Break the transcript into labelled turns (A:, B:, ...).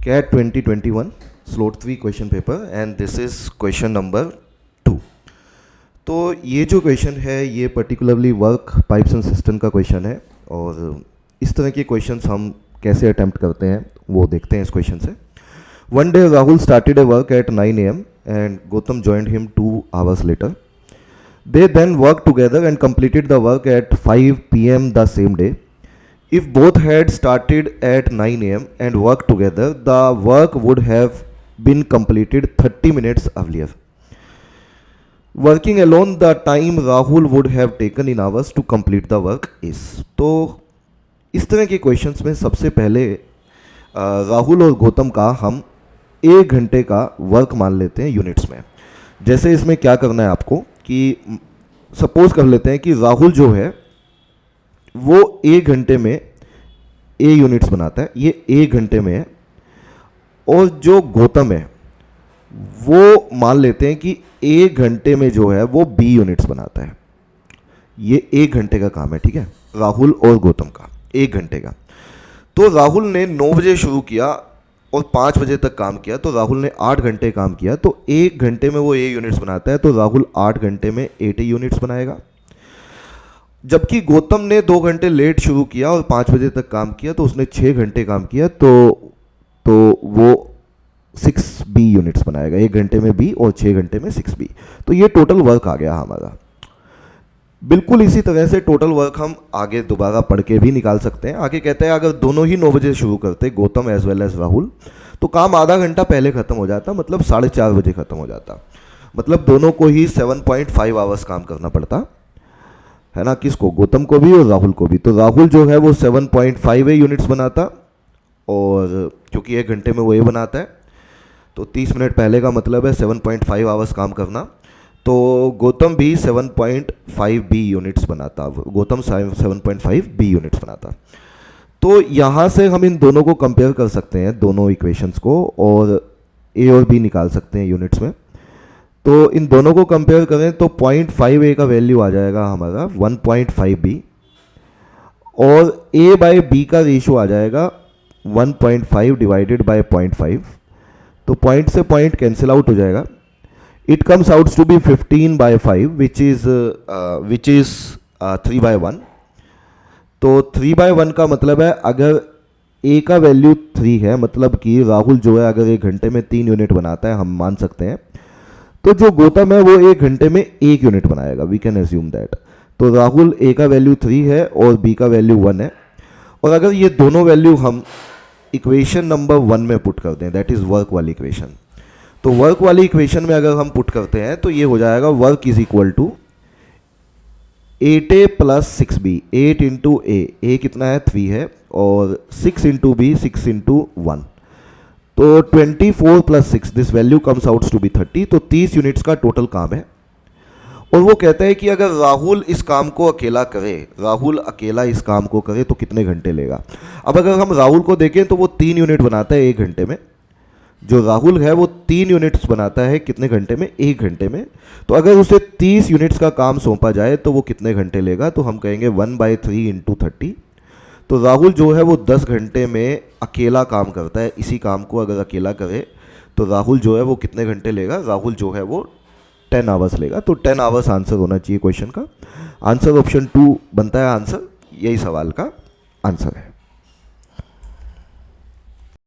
A: CAT 2021 slot 3 question paper and this is question number 2। तो ये जो क्वेश्चन है ये particularly work pipes and system का क्वेश्चन है और इस तरह के क्वेश्चंस हम कैसे अटेम्प्ट करते हैं वो देखते हैं इस क्वेश्चन से। One day Rahul started a work at 9 a.m. and Gautam joined him 2 hours later. They then worked together and completed the work at 5 p.m. the same day. If both had started at 9 a.m. and worked together, the work would have been completed 30 minutes earlier. Working alone, the time Rahul would have taken in hours to complete the work is. तो इस तरह के questions में सबसे पहले राहुल और गौतम का हम 1 घंटे का वर्क मान लेते हैं यूनिट्स में। जैसे इसमें क्या करना है आपको कि सपोज कर लेते हैं कि राहुल जो है वो 1 घंटे में A यूनिट्स बनाता है, ये 1 घंटे में है, और जो गौतम है वो मान लेते हैं कि 1 घंटे में जो है वो B यूनिट्स बनाता है। ये 1 घंटे का काम है, ठीक है, राहुल और गौतम का 1 घंटे का। तो राहुल ने 9 बजे शुरू किया और 5 बजे तक काम किया, तो राहुल ने 8 घंटे काम किया, तो 1 घंटे में वो A यूनिट्स बनाता है, तो राहुल 8 घंटे में 8 यूनिट्स बनाएगा। जबकि गौतम ने 2 घंटे लेट शुरू किया और 5 बजे तक काम किया, तो उसने 6 घंटे काम किया, तो वो 6B यूनिट्स बनाएगा। 1 घंटे में B और 6 घंटे में 6B। तो ये टोटल वर्क आ गया हमारा। बिल्कुल इसी तरह से टोटल वर्क हम आगे दोबारा पढ़ के भी निकाल सकते हैं। आगे कहते हैं अगर दोनों ही 9 बजे शुरू करते, Gautam as well as Rahul, तो काम आधा घंटा पहले खत्म हो जाता, मतलब 4:30 बजे खत्म हो जाता। मतलब दोनों को ही 7.5 आवर्स काम करना पड़ता है ना, किसको, गौतम को भी और राहुल को भी। तो राहुल जो है वो 7.5 यूनिट्स बनाता, और क्योंकि 1 घंटे में वो A बनाता है तो 30 मिनट पहले का मतलब है 7.5 आवर्स काम करना। तो गौतम भी 7.5B यूनिट्स बनाता, गौतम 7.5B यूनिट्स बनाता। तो यहाँ से हम इन दोनों को कंपेयर कर सकते हैं, दोनों इक्वेशंस को, और A और B निकाल सकते हैं यूनिट्स में। तो इन दोनों को कंपेयर करें तो 0.5A का वैल्यू आ जाएगा हमारा 1.5B, और A बाय B का रेशियो आ जाएगा 1.5 डिवाइडेड बाय 0.5। तो पॉइंट से पॉइंट कैंसिल आउट हो जाएगा। It comes out to be 15/5 which is 3/1। तो 3/1 का मतलब है अगर A का वैल्यू 3 है, मतलब कि राहुल जो है अगर 1 घंटे में 3 यूनिट बनाता है, हम मान सकते हैं, तो जो गौतम है वो 1 घंटे में 1 यूनिट बनाएगा। We can assume that. तो राहुल A का वैल्यू 3 है और B का वैल्यू 1 है, और अगर ये दोनों वैल्यू हम इक्वेशन नंबर 1 में पुट करते हैं, दैट इज वर्क वाली इक्वेशन, तो वर्क वाली इक्वेशन में अगर हम पुट करते हैं तो ये हो जाएगा work is equal to 8A plus 6B। 8 into A कितना है, 3 है, और 6 इंटू B 6 इंटू 1, तो 24 plus 6, this value comes out to be 30। तो 30 यूनिट्स का टोटल काम है। और वो कहता है कि अगर राहुल इस काम को अकेला करे, राहुल अकेला इस काम को करे तो कितने घंटे लेगा। अब अगर हम राहुल को देखें तो वो 3 यूनिट बनाता है 1 घंटे में। जो राहुल है वो 3 यूनिट्स बनाता है कितने घंटे में, 1 घंटे में। तो अगर उसे 30 यूनिट्स का काम सौंपा जाए तो वो कितने घंटे लेगा, तो हम कहेंगे 1/3 इंटू 30। तो राहुल जो है वो 10 घंटे में अकेला काम करता है। इसी काम को अगर अकेला करे तो राहुल जो है वो कितने घंटे लेगा, राहुल जो है वो 10 आवर्स लेगा। तो 10 आवर्स आंसर होना चाहिए क्वेश्चन का। आंसर ऑप्शन 2 बनता है आंसर, यही सवाल का आंसर है।